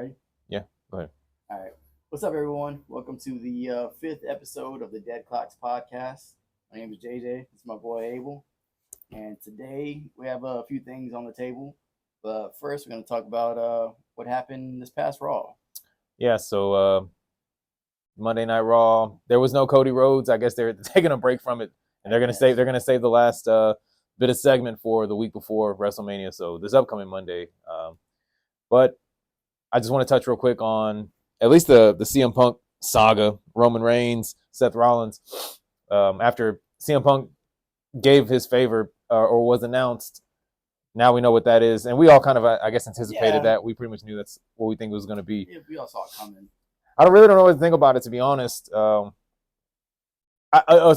Ready? Yeah, go ahead. All right. What's up, everyone? Welcome to the fifth episode of the Deadclocks podcast. My name is JJ. It's my boy Abel. And today we have a few things on the table. But first, we're going to talk about what happened this past Raw. Yeah, so Monday Night Raw. There was no Cody Rhodes. I guess they're taking a break from it, and they're gonna save the last bit of segment for the week before WrestleMania. So this upcoming Monday. But I just want to touch real quick on at least the CM Punk saga. Roman Reigns, Seth Rollins. After CM Punk gave his favor or was announced, now we know what that is, and we all kind of, I guess, anticipated that. We pretty much knew that's what we think it was going to be. Yeah, we all saw it coming. I really don't know what to think about it, to be honest. It's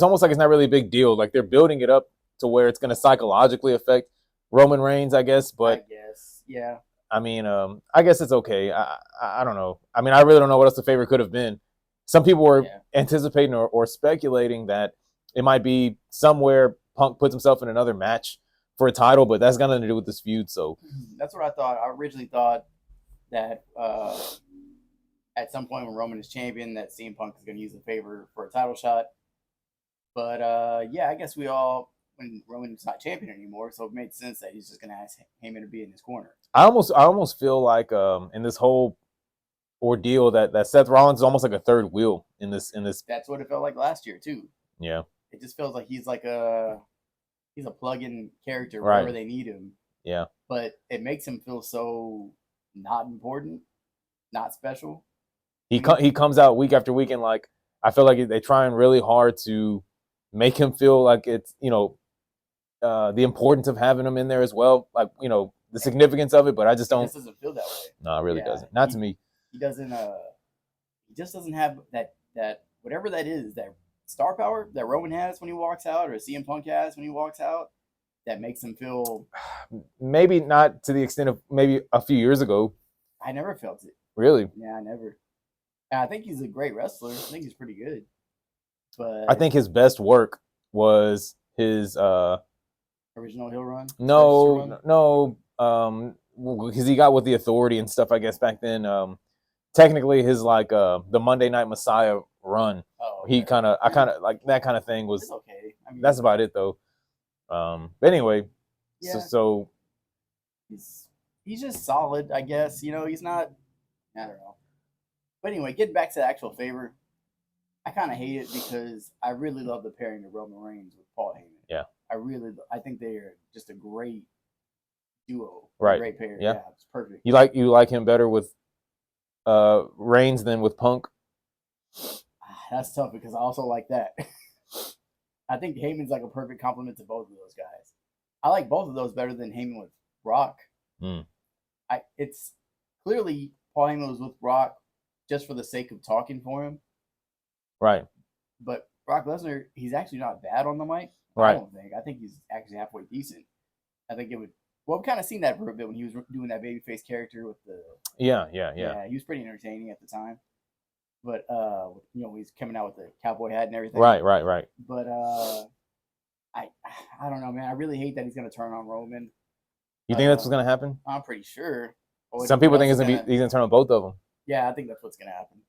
almost like it's not really a big deal. Like they're building it up to where it's going to psychologically affect Roman Reigns, I guess. But I guess, yeah. I mean, I guess it's okay. I don't know. I mean, I really don't know what else the favor could have been. Some people were anticipating or speculating that it might be somewhere Punk puts himself in another match for a title, but that's got nothing to do with this feud. So that's what I thought. I originally thought that at some point when Roman is champion, that CM Punk is going to use the favor for a title shot. But yeah, I guess we all, when Roman's not champion anymore, so it made sense that he's just going to ask Heyman to be in his corner. I almost feel like in this whole ordeal that Seth Rollins is almost like a third wheel in this. That's what it felt like last year too. Yeah, it just feels like he's a plug-in character wherever they need him. Yeah, but it makes him feel so not important, not special. He comes out week after week, and like I feel like they're trying really hard to make him feel like it's the importance of having him in there as well, like the significance of it. But I just don't. It doesn't feel that way. No, it really doesn't. Not to me. He doesn't. He just doesn't have that whatever that is, that star power that Roman has when he walks out, or CM Punk has when he walks out, that makes him feel. Maybe not to the extent of maybe a few years ago. I never felt it. Really? Yeah, I never. And I think he's a great wrestler. I think he's pretty good. But I think his best work was his original heel run. No, because he got with the Authority and stuff. I guess back then, technically his the Monday Night Messiah run. Oh, okay. He kind of like that kind of thing was. It's okay. I mean, that's about it though. But anyway, yeah. so he's just solid, I guess. He's not. I don't know. But anyway, getting back to the actual favor, I kind of hate it because I really love the pairing of Roman Reigns with Paul Heyman. Yeah. I think they are just a great duo. Right. A great pair. Yeah, it's perfect. You like him better with Reigns than with Punk? That's tough because I also like that. I think Heyman's like a perfect complement to both of those guys. I like both of those better than Heyman with Brock. It's clearly Paul Heyman was with Brock just for the sake of talking for him. Right. But Brock Lesnar, he's actually not bad on the mic. Right. I don't think. I think he's actually halfway decent. I think it would. Well, we've kind of seen that for a bit when he was doing that babyface character with the. Yeah. He was pretty entertaining at the time. But he's coming out with the cowboy hat and everything. Right. But I don't know, man. I really hate that he's gonna turn on Roman. You think that's what's gonna happen? I'm pretty sure. Some people think he's gonna turn on both of them. Yeah, I think that's what's gonna happen.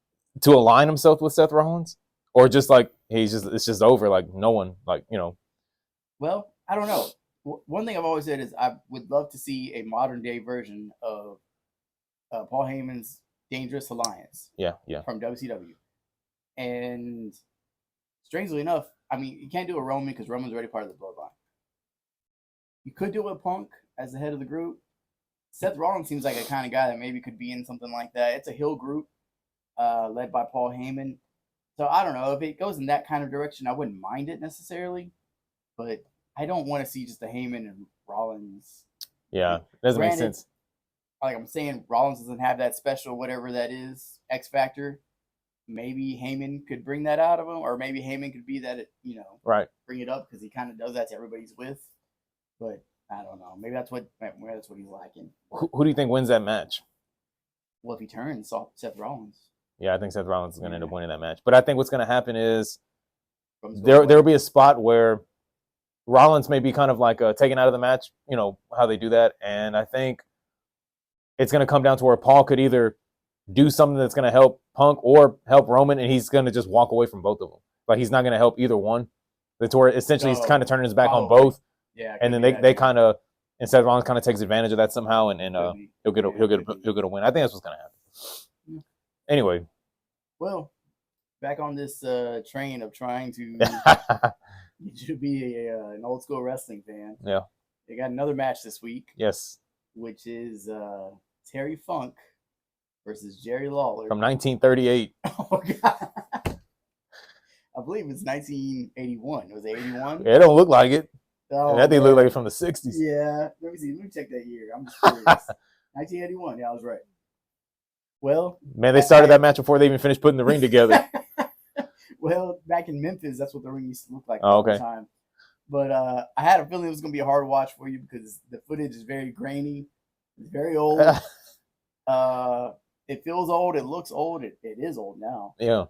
To align himself with Seth Rollins, or just like it's just over. Like no one, Well, I don't know. One thing I've always said is I would love to see a modern day version of Paul Heyman's Dangerous Alliance. Yeah. From WCW. And strangely enough, I mean, you can't do a Roman because Roman's already part of the bloodline. You could do a Punk as the head of the group. Seth Rollins seems like a kind of guy that maybe could be in something like that. It's a heel group led by Paul Heyman. So I don't know. If it goes in that kind of direction, I wouldn't mind it necessarily. But I don't want to see just the Heyman and Rollins. Yeah, it doesn't make sense. Like I'm saying, Rollins doesn't have that special whatever that is, X factor. Maybe Heyman could bring that out of him, or maybe Heyman could be that, right, bring it up because he kind of does that to everybody he's with. But I don't know. Maybe that's what he's lacking. Who do you think wins that match? Well, if he turns, Seth Rollins. Yeah, I think Seth Rollins is going to end up winning that match. But I think what's going to happen is there will be a spot where Rollins may be kind of like taken out of the match, how they do that. And I think it's going to come down to where Paul could either do something that's going to help Punk or help Roman, and he's going to just walk away from both of them. Like he's not going to help either one. That's where essentially he's kind of turning his back on both. Yeah, and then they kind of instead Rollins kind of takes advantage of that somehow, and he'll get a win. I think that's what's going to happen. Yeah. Anyway, well, back on this train of trying to get you to be an old school wrestling fan. Yeah, they got another match this week. Yes, which is Terry Funk versus Jerry Lawler from 1938. Oh God. I believe it's 1981. Was it 81? It don't look like it. Oh, that thing looked like it's from the 60s. Yeah. Let me see. Let me check that year. I'm just curious. 1981. Yeah, I was right. Well, man, they started that match before they even finished putting the ring together. Well, back in Memphis, that's what the ring used to look like all the time. But I had a feeling it was going to be a hard watch for you because the footage is very grainy. It's very old. It feels old. It looks old. It is old now. Yeah.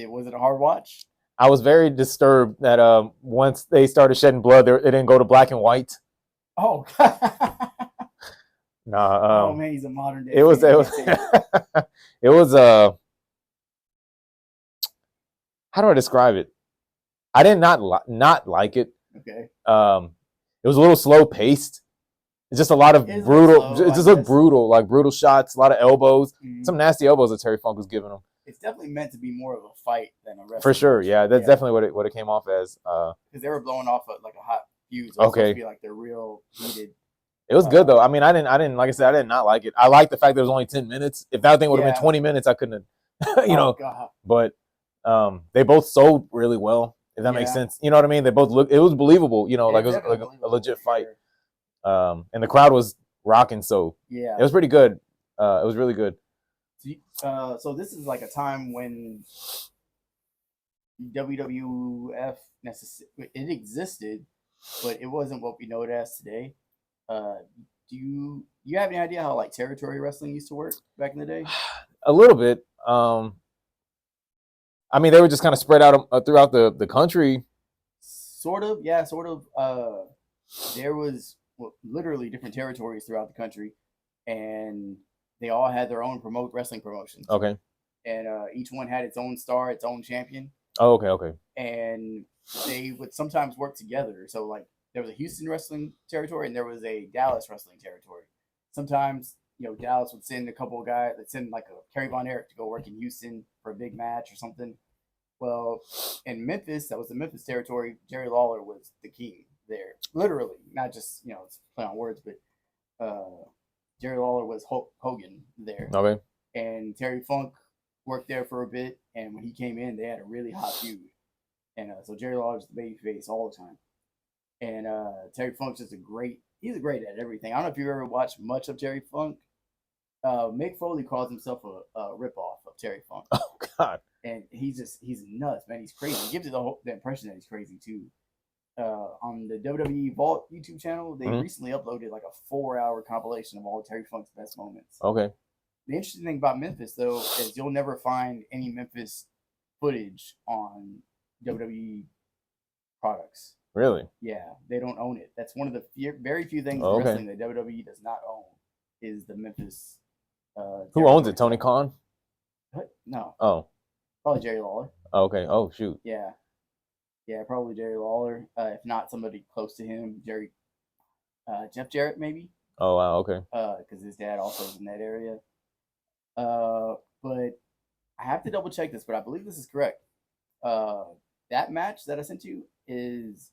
Was it a hard watch? I was very disturbed that once they started shedding blood, it didn't go to black and white. Oh, nah. Oh man, he's a modern day. It was. It was. How do I describe it? I did not like it. Okay. It was a little slow paced. It's just a lot of brutal. It just looked brutal, like brutal shots, a lot of elbows, some nasty elbows that Terry Funk was giving him. It's definitely meant to be more of a fight than a wrestling. For sure, yeah, that's definitely what it came off as. Because they were blowing off like a hot fuse. So okay. It was supposed to be like they're real heated. It was good though. I mean, I didn't like I said, I did not like it. I liked the fact that it was only 10 minutes. If that thing would have been 20 minutes, I couldn't have, God. But they both sold really well. If that makes sense, you know what I mean. They both looked. It was believable, like it was like a legit fight. And the crowd was rocking, so yeah, it was pretty good. It was really good. So this is like a time when WWF it existed, but it wasn't what we know it as today. Do you have any idea how like territory wrestling used to work back in the day? A little bit. I mean, they were just kind of spread out throughout the country. Sort of, yeah, sort of. There was literally different territories throughout the country, and they all had their own wrestling promotions. Okay. And each one had its own star, its own champion. Oh, okay. And they would sometimes work together. So, like, there was a Houston wrestling territory and there was a Dallas wrestling territory. Sometimes, Dallas would send a couple of guys, they'd send like a Kerry Von Erich to go work in Houston for a big match or something. Well, in Memphis, that was the Memphis territory, Jerry Lawler was the king there. Literally, not just, it's play on words, but Jerry Lawler was Hogan there. Okay. And Terry Funk worked there for a bit, and when he came in, they had a really hot feud. And so Jerry Lawler's the babyface all the time. And Terry Funk's just he's great at everything. I don't know if you've ever watched much of Terry Funk. Mick Foley calls himself a ripoff of Terry Funk. Oh, God. And he's nuts, man. He's crazy. He gives you the impression that he's crazy, too. On the WWE Vault YouTube channel, they recently uploaded like a 4-hour compilation of all Terry Funk's best moments. Okay. The interesting thing about Memphis, though, is you'll never find any Memphis footage on WWE products. Really? Yeah, they don't own it. That's one of the very few things in wrestling that WWE does not own is the Memphis. Who owns it? Tony Khan? What? No. Oh. Probably Jerry Lawler. Okay. Oh, shoot. Yeah. Yeah, probably Jerry Lawler. If not, somebody close to him. Jeff Jarrett, maybe. Oh, wow. Okay. Because his dad also is in that area. But I have to double check this, but I believe this is correct. That match that I sent you is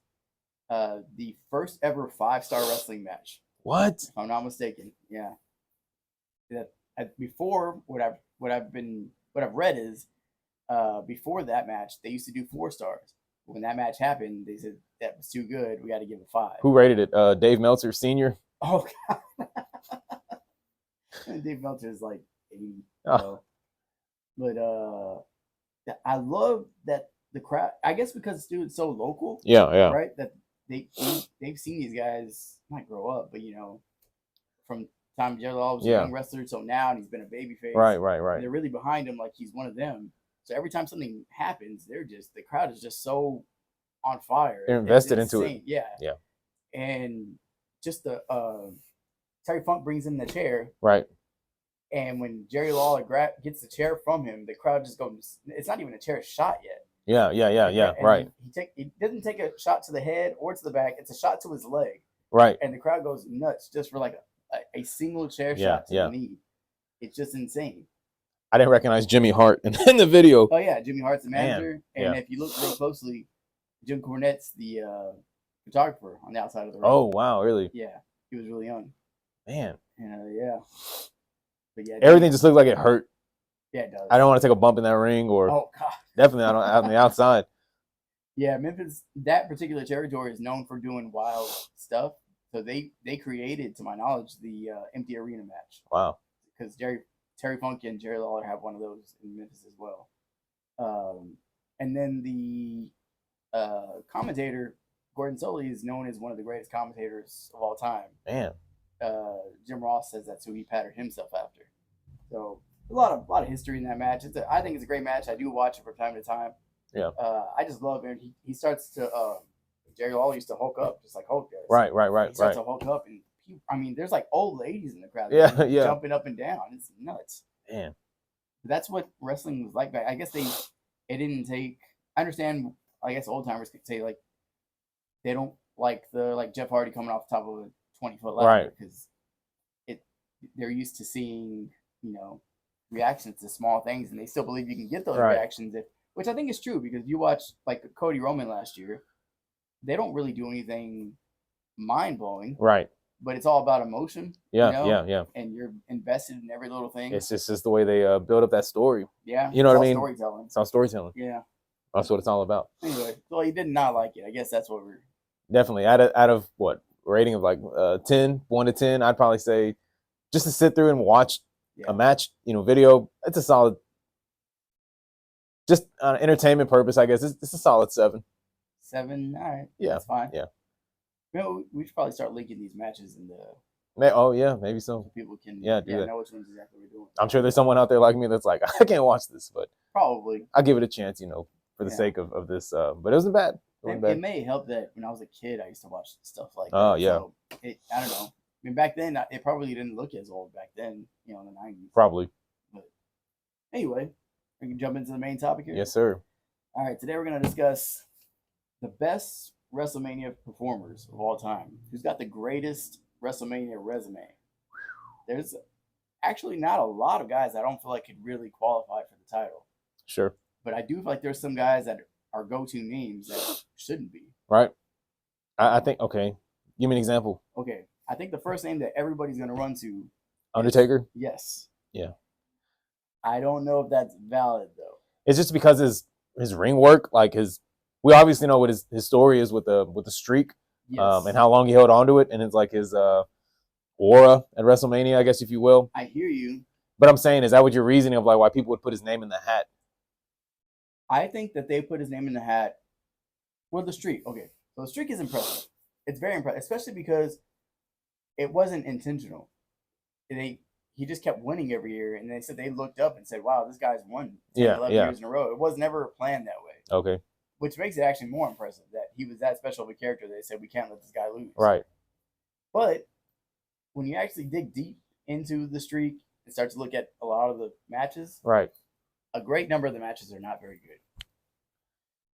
the first ever 5-star wrestling match. What? If I'm not mistaken. Yeah. Before what I've read is before that match they used to do 4 stars. When that match happened, they said that was too good. We got to give it 5. Who rated it? Dave Meltzer Sr.? Oh God. Dave Meltzer is like 80. Oh. But I love that the crowd. I guess because it's so local. Yeah. Right. That they've seen these guys not grow up, but from time Jerry Lawler was a young wrestler, so now and he's been a babyface. Right. They're really behind him, like he's one of them. So every time something happens, the crowd is just so on fire. They're invested into it. Yeah. And just the Terry Funk brings in the chair. Right. And when Jerry Lawler gets the chair from him, the crowd just goes. It's not even a chair shot yet. Yeah. And Right. He doesn't take a shot to the head or to the back. It's a shot to his leg. Right. And the crowd goes nuts just for like a single chair shot to the knee. It's just insane. I didn't recognize Jimmy Hart in the video. Oh yeah, Jimmy Hart's the manager. Man, and if you look real closely, Jim Cornette's the photographer on the outside of the ring. Oh wow, really? Yeah, he was really young. Man. And yeah. But yeah, everything just looked like it hurt. Yeah, it does. I don't want to take a bump in that ring, or definitely not on the outside. Yeah, Memphis, that particular territory is known for doing wild stuff. So they created, to my knowledge, the empty arena match. Wow. Because Terry Funk and Jerry Lawler have one of those in Memphis as well. And then the commentator, Gordon Solie, is known as one of the greatest commentators of all time. Man. Jim Ross says that's who he patterned himself after. So a lot of history in that match. I think it's a great match. I do watch it from time to time. Yeah. I just love it. He starts to Jerry Lawler used to Hulk up just like Hulk does. Right. He starts to Hulk up, and there's like old ladies in the crowd. Yeah. Jumping up and down. It's nuts. Man. That's what wrestling was like back. I guess it didn't take. I understand. I guess old timers could say like they don't like Jeff Hardy coming off the top of a 20-foot ladder because they're used to seeing reactions to small things, and they still believe you can get those reactions which I think is true, because you watch like Cody Roman last year, they don't really do anything mind blowing, right? But it's all about emotion. Yeah. And you're invested in every little thing. It's just the way they build up that story. Yeah, you know what I mean. Storytelling. It's all storytelling. Yeah, that's what it's all about. Anyway, well, you did not like it. I guess that's what we're definitely out of what rating of like 10, 1 to 10. I'd probably say just to sit through and watch a match, video. It's a solid. Just on entertainment purpose, I guess it's a solid 7. 7, all right. Yeah, that's fine. Yeah. We should probably start linking these matches in the. Maybe so. So people can do that. Know which ones exactly we're doing. I'm sure there's someone out there like me that's like, I can't watch this, but probably I'll give it a chance, for the sake of this. But it wasn't bad. It may help that when I was a kid, I used to watch stuff like that. Oh yeah. So I don't know. I mean, back then it probably didn't look as old back then, in the 90s. Probably. But anyway, we can jump into the main topic here. Yes, sir. All right, today we're going to discuss the best WrestleMania performers of all time. Who's got the greatest WrestleMania resume? There's actually not a lot of guys I don't feel like could really qualify for the title. Sure. But I do feel like there's some guys that are go-to names that shouldn't be. Right. I think, okay. Give me an example. Okay. I think the first name that everybody's going to run to. Undertaker? Yes. Yeah. I don't know if that's valid, though. It's just because his ring work, like we obviously know what his story is with the streak, yes. And how long he held on to it, and it's like his aura at WrestleMania, I guess, if you will. I hear you. But I'm saying, is that what your reasoning of like why people would put his name in the hat? I think that they put his name in the hat. Well, the streak. Okay. So the streak is impressive. It's very impressive, especially because it wasn't intentional. He just kept winning every year, and they said they looked up and said, "Wow, this guy's won 11 years in a row." It was never planned that way. Okay. Which makes it actually more impressive that he was that special of a character. They said we can't let this guy lose. Right. But when you actually dig deep into the streak and start to look at a lot of the matches, right, a great number of the matches are not very good.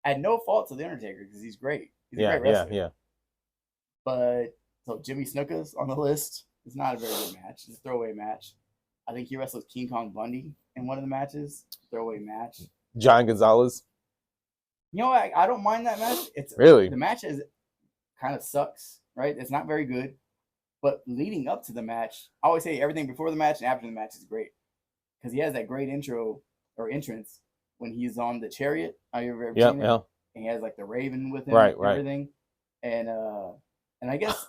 At no fault to the Undertaker because he's great. He's a great wrestler. Yeah. But so Jimmy Snuka's on the list. It's not a very good match. It's a throwaway match. I think he wrestled King Kong Bundy in one of the matches. Throwaway match. Giant Gonzalez. I don't mind that match. It's really the match is kind of sucks, right? It's not very good. But leading up to the match, I always say everything before the match and after the match is great. Because he has that great intro or entrance when he's on the chariot. Have you ever seen it? Yeah. And he has like the Raven with him and everything. And I guess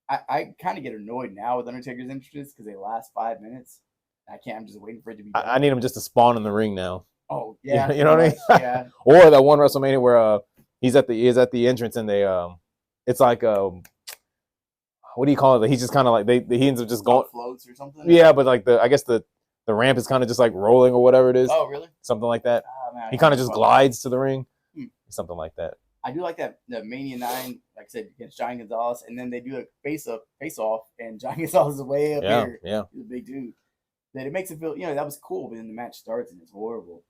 I kind of get annoyed now with Undertaker's entrances because they last 5 minutes. I'm just waiting for it to be done. I need him just to spawn in the ring now. Oh yeah, you know what I mean? Yeah. Or that one WrestleMania where he's at the entrance and they it's like what do you call it? He's just kind of like he ends up just going floats or something. Yeah, but like I guess the ramp is kind of just like rolling or whatever it is. Oh really? Something like that. Man, he kind of just glides to the ring. Something like that. I do like that the Mania 9, like I said, against Giant Gonzalez, and then they do a face off, and Giant Gonzalez is way up here. Yeah, he's a big dude. that it makes it feel, that was cool, but then the match starts and it's horrible.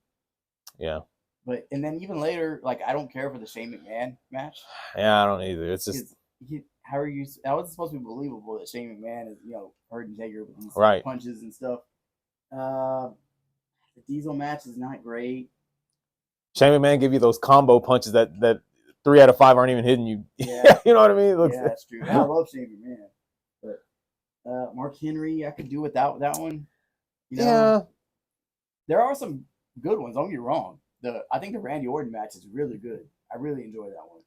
Yeah. But and then even later, like I don't care for the Shane McMahon match. Yeah, I don't either. It's just how are you? How is it supposed to be believable that Shane McMahon is hurting Taker with these right punches and stuff? The Diesel match is not great. Shane McMahon give you those combo punches that 3 out of 5 aren't even hitting you. Yeah, you know what I mean? Yeah, that's true. I love Shane McMahon, but Mark Henry, I could do without that one. Yeah, there are some good ones. Don't get me wrong. I think the Randy Orton match is really good. I really enjoy that one.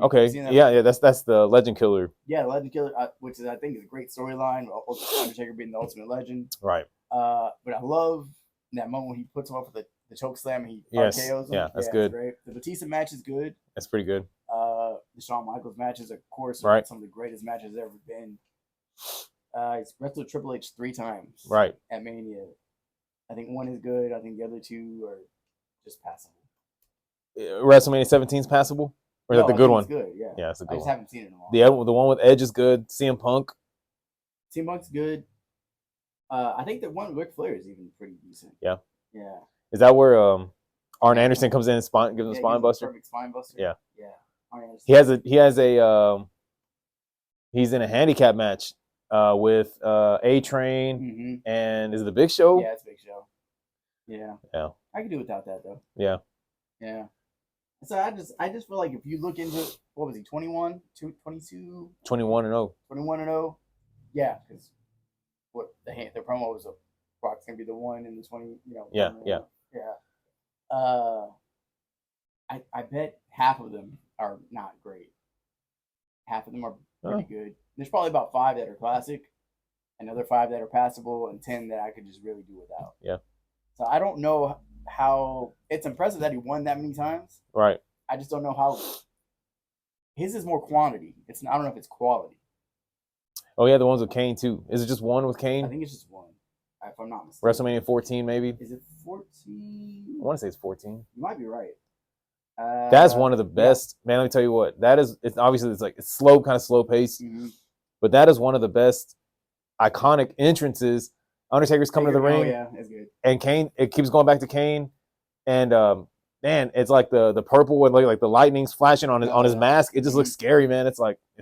Okay, yeah, that's the Legend Killer. Yeah, the Legend Killer, which is I think is a great storyline. Undertaker being the Ultimate Legend, right? But I love that moment when he puts him up for the choke slam and he RKO's him. Yeah, that's good. Great. The Batista match is good. That's pretty good. The Shawn Michaels matches, of course, are some of the greatest matches ever been. He's wrestled Triple H 3 times. Right. At Mania. I think one is good. I think the other 2 are just passable. WrestleMania 17 is passable? Or is that the good one? It's good, yeah. Yeah, it's a good one. I just haven't seen it in a while. The one with Edge is good. CM Punk. CM Punk's good. I think the one with Ric Flair is even pretty decent. Yeah. Yeah. Is that where Arn Anderson comes in and gives him a spine buster? Perfect spine buster. Yeah. Yeah. He's in a handicap match with A Train and is it the Big Show? Yeah, it's Big Show. Yeah. Yeah. I can do without that though. Yeah. Yeah. So I just feel like if you look into what was he 21, 22, 21-0. 21-0. Yeah, because what the promo was Brock's gonna be the one in the 20. Yeah. I bet half of them are not great. Half of them are pretty good. There's probably about 5 that are classic, another 5 that are passable, and 10 that I could just really do without. Yeah. So I don't know how it's impressive that he won that many times. Right. I just don't know how. His is more quantity. I don't know if it's quality. Oh yeah, the ones with Kane too. Is it just one with Kane? I think it's just one. If I'm not mistaken. WrestleMania 14 maybe. Is it 14? I want to say it's 14. You might be right. That's one of the best. Yeah. Man, let me tell you what. That is. It's obviously it's slow, kind of slow paced, but that is one of the best iconic entrances. Undertaker's coming to the ring. Oh yeah, that's good. And Kane, it keeps going back to Kane, and man, it's like the purple and like the lightning's flashing on his mask. It just looks scary, man. It's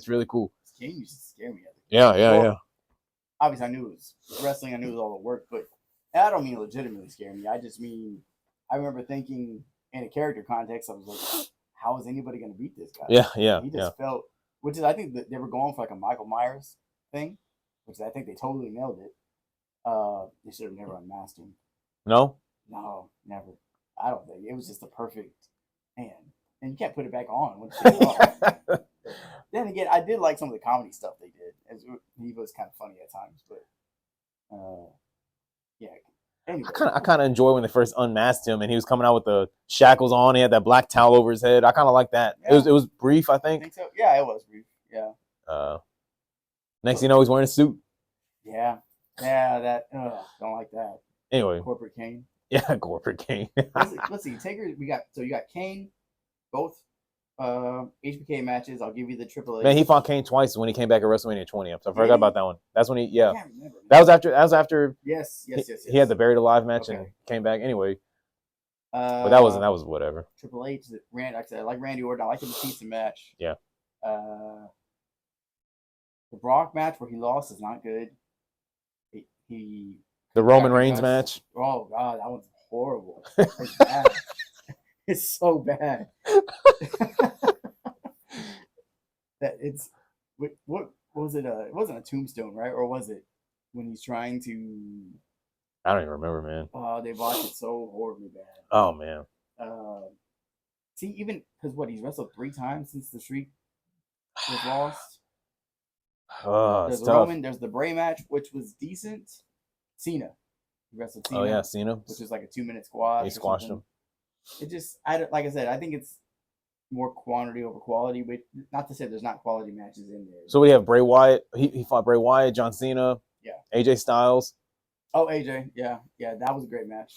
really cool. Kane used to scare me. Yeah. Obviously, I knew it was wrestling. I knew it was all the work, but I don't mean legitimately scare me. I just mean I remember thinking in a character context, I was like, how is anybody going to beat this guy? Yeah. He just felt, which is I think that they were going for like a Michael Myers thing, which I think they totally nailed it. They should have never unmasked him. No, never. I don't think it was just the perfect man, and you can't put it back on. Then again, I did like some of the comedy stuff they did. He was kind of funny at times, but yeah. Anyway. I kind of enjoy when they first unmasked him and he was coming out with the shackles on. He had that black towel over his head. I kind of like that. Yeah. It was brief, I think. So. Yeah, it was brief. Yeah. Next thing you know, he's wearing a suit. Yeah. That don't like that. Anyway, Corporate Kane. Yeah, Corporate Kane. Let's see. Taker. You got Kane, both HBK matches. I'll give you the Triple H. Man, he fought Kane twice when he came back at WrestleMania 20. I forgot about that one. That's when I can't remember. That was after. Yes. He had the Buried Alive match and came back anyway. But that was whatever. Triple H. Like I said, I like Randy Orton. I like the Batista match. Yeah. The Brock match where he lost is not good. The Roman Reigns match. Oh God, that one's horrible. It's bad. It's so bad. That it's what was it? It wasn't a tombstone, right? Or was it when he's trying to? I don't even remember, man. Oh, they botched it so horribly bad. Oh man. See, even because he's wrestled 3 times since the streak was lost. There's Roman. There's the Bray match, which was decent. Cena. He wrestled Cena. Oh yeah, Cena. Which is like a 2-minute squash. He squashed him. It just, like I said, I think it's more quantity over quality, but not to say there's not quality matches in there. So we have Bray Wyatt. He fought Bray Wyatt, John Cena. Yeah. AJ Styles. Oh, AJ. Yeah, that was a great match.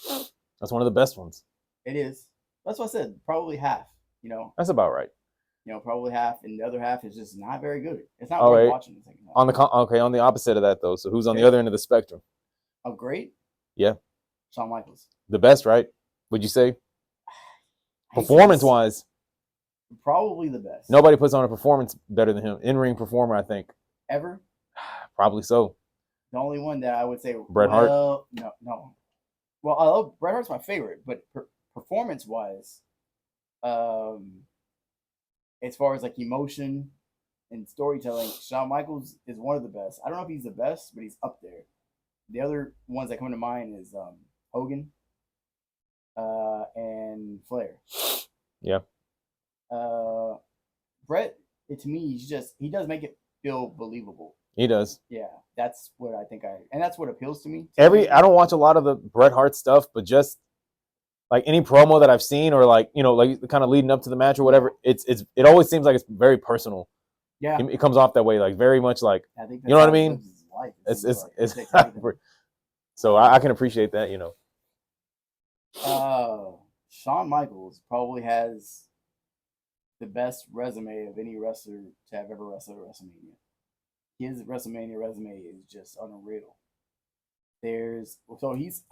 That's one of the best ones. It is. That's what I said. Probably half. That's about right. Probably half, and the other half is just not very good. It's not worth watching the second half. On the opposite of that though. So who's on the other end of the spectrum? Oh, great. Yeah. Shawn Michaels. The best, right? Would you say? I hate to say Performance this, wise, probably the best. nobody puts on a performance better than him. In ring performer, I think. Ever. Probably so. The only one that I would say, Bret Hart? No. Well, I love Bret Hart's my favorite, but performance wise, as far as like emotion and storytelling, Shawn Michaels is one of the best. I don't know if he's the best, but he's up there. The other ones that come to mind is Hogan, and Flair. Yeah. Bret, to me, he does make it feel believable. He does. Yeah, that's what I think and that's what appeals to me. I don't watch a lot of the Bret Hart stuff, but just like any promo that I've seen or like, like kind of leading up to the match or whatever, it always seems like it's very personal. Yeah, it comes off that way, like very much like, I think you know what I mean? Life, It's so I can appreciate that, Shawn Michaels probably has the best resume of any wrestler to have ever wrestled at WrestleMania. His WrestleMania resume is just unreal. I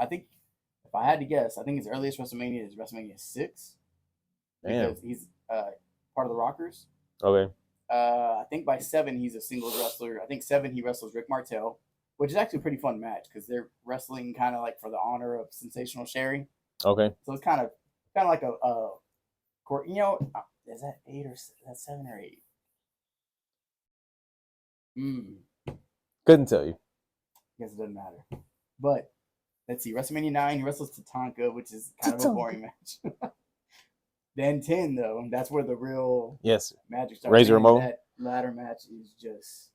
think if I had to guess, I think his earliest WrestleMania is WrestleMania 6 because he's part of the Rockers. Okay. I think by 7 he's a singles wrestler. I think 7 he wrestles Rick Martel, which is actually a pretty fun match because they're wrestling kind of like for the honor of Sensational Sherry. Okay. So it's kind of like a is that 8 or that's 7 or 8? Couldn't tell you. Guess it doesn't matter. But let's see, WrestleMania 9 he wrestles Tatanka, which is kind of a boring match. Then 10 though, that's where the real magic starts. Razor Ramon. That ladder match is just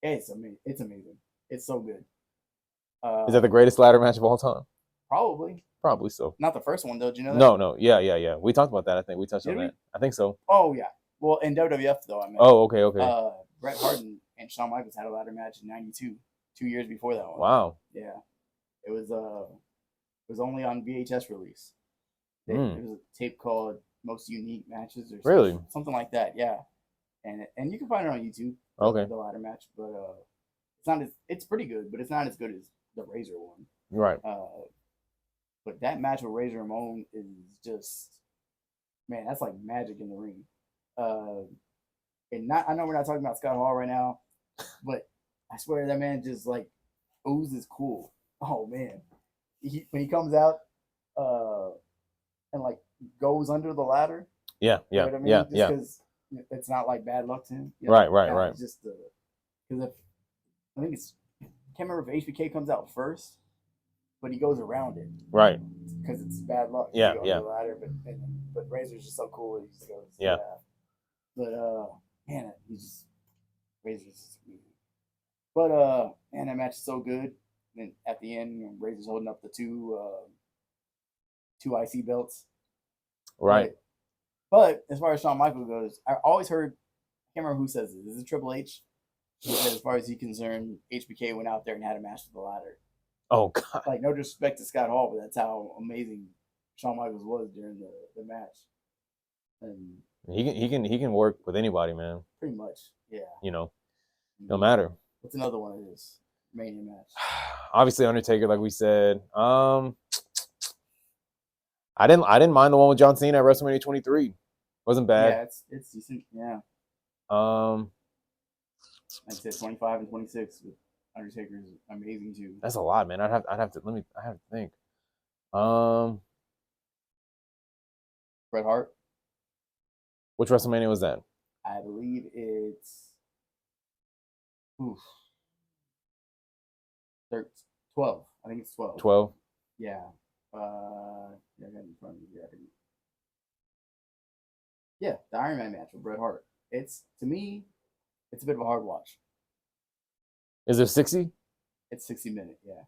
it's amazing. It's amazing. It's so good. Is that the greatest ladder match of all time? Probably. Probably so. Not the first one though. Do you know that? No. Yeah. We talked about that. I think we touched on that. I think so. Oh yeah. Well, in WWF though, I mean. Oh, okay. Bret Hart and Shawn Michaels had a ladder match in '92, 2 years before that one. Wow. Yeah. It was only on VHS release. It was a tape called Most Unique Matches or something like that. Yeah. And you can find it on YouTube. Okay. The ladder match, but it's pretty good, but it's not as good as the Razor one. Right. But that match with Razor Ramon is just, man, that's like magic in the ring. I know we're not talking about Scott Hall right now, but I swear that man just like oozes cool. Oh man, when he comes out, and like goes under the ladder. Yeah. You know what I mean? Just because it's not like bad luck to him. Right. It's just because I think I can't remember if HBK comes out first, but he goes around it. Right. Because it's bad luck. Yeah. The ladder, but Razor's just so cool. He just goes. Yeah. But man, Razor's just amazing. But man, that match is so good. And at the end, Razor's holding up the two IC belts. Right. But as far as Shawn Michaels goes, I always heard, I can't remember who says it. Is it Triple H? He said, as far as he's concerned, HBK went out there and had a match with the ladder. Oh God! Like no disrespect to Scott Hall, but that's how amazing Shawn Michaels was during the match. And he can work with anybody, man. Pretty much, yeah. No matter. What's another one of his Mania match? Obviously, Undertaker, like we said. I didn't mind the one with John Cena at WrestleMania 23. Wasn't bad. Yeah, it's decent. Yeah. Like I said, 25 and 26 with Undertaker's amazing too. That's a lot, man. I have to think. Bret Hart. Which WrestleMania was that? I believe it's 12. I think it's 12. 12. Yeah. I got it in front of me here. Yeah, the Iron Man match with Bret Hart. To me, it's a bit of a hard watch. Is it 60? It's 60 minutes, yeah.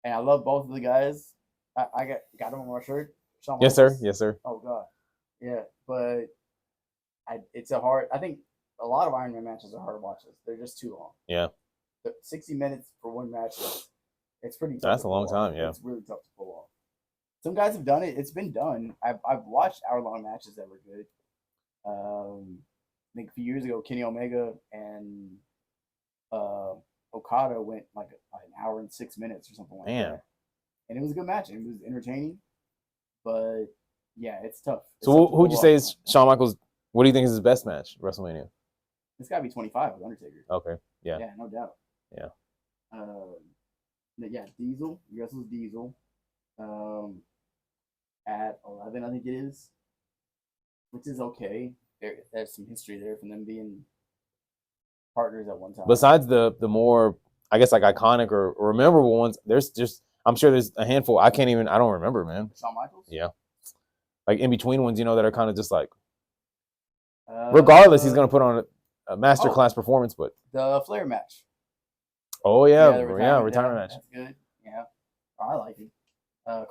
And I love both of the guys. I got them on my shirt. Shawn Yes, Michaels. sir. Yes, sir. Oh God, yeah. But it's a hard. I think a lot of Iron Man matches are hard watches. They're just too long. Yeah. 60 minutes for one match it's pretty tough. That's a long time. Yeah. It's really tough to pull off. Some guys have done it. It's been done. I've watched hour-long matches that were good. I think a few years ago, Kenny Omega and Okada went like an hour and 6 minutes or something like Man. that. And it was a good match. It was entertaining, but yeah, it's tough. It's So tough to who would you pull say off. is Shawn Michaels? What do you think is his best match, WrestleMania? It's got to be 25 with Undertaker. Okay, yeah, Yeah, no doubt. yeah. Yeah, Diesel. He wrestles Diesel. At 11, I think it is, which is okay. There's some history there from them being partners at one time. Besides the more, I guess, like iconic or memorable ones, there's just, I'm sure there's a handful. I don't remember, man. Shawn Michaels? Yeah. Like in between ones, that are kind of just like, regardless, he's going to put on a masterclass performance, but. The Flair match. Oh, yeah. The retirement match. That's good. Yeah. I like it.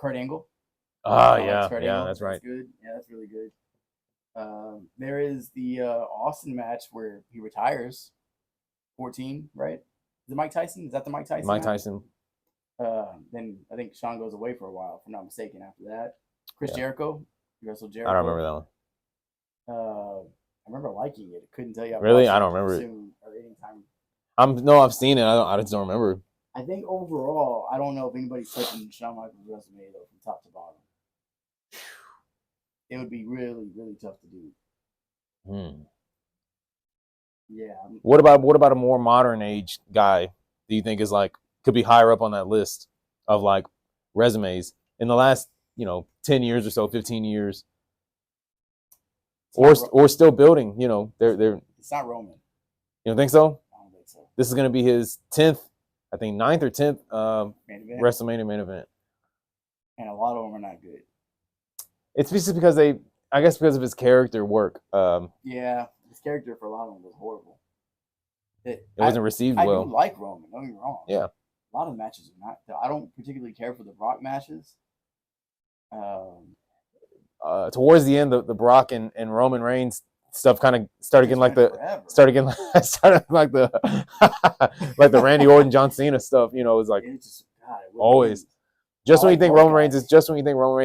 Kurt Angle. Ah, Kurt yeah, Angle. that's right. That's good. Yeah, that's really good. There is the Austin match where he retires. 14, right? Is it Mike Tyson? Is that the Mike Tyson? Mike match? Tyson. Then I think Sean goes away for a while, if I'm not mistaken. After that, Chris Jericho. He wrestled Jericho. I don't remember that one. I remember liking it. I couldn't tell you. Really, I don't remember it. Or anytime. I've seen it. I just don't remember. I think overall, I don't know if anybody's touching Shawn Michaels' resume though, from top to bottom. It would be really, really tough to do. Yeah. What about a more modern age guy? Do you think is like could be higher up on that list of like resumes in the last 10 years or so, 15 years, or still building? They're. It's not Roman. You don't think so? I don't think so. This is going to be his 10th, I think 9th or 10th WrestleMania main event, and a lot of them are not good. It's just because because of his character work. Yeah. His character for a lot of them was horrible. It wasn't received well. I do like Roman, don't get me wrong. Yeah. A lot of the matches are not. I don't particularly care for the Brock matches. Towards the end, the Brock and Roman Reigns stuff kind of started getting like the like the Randy Orton, John Cena stuff. It was like always. Just when you think Roman Reigns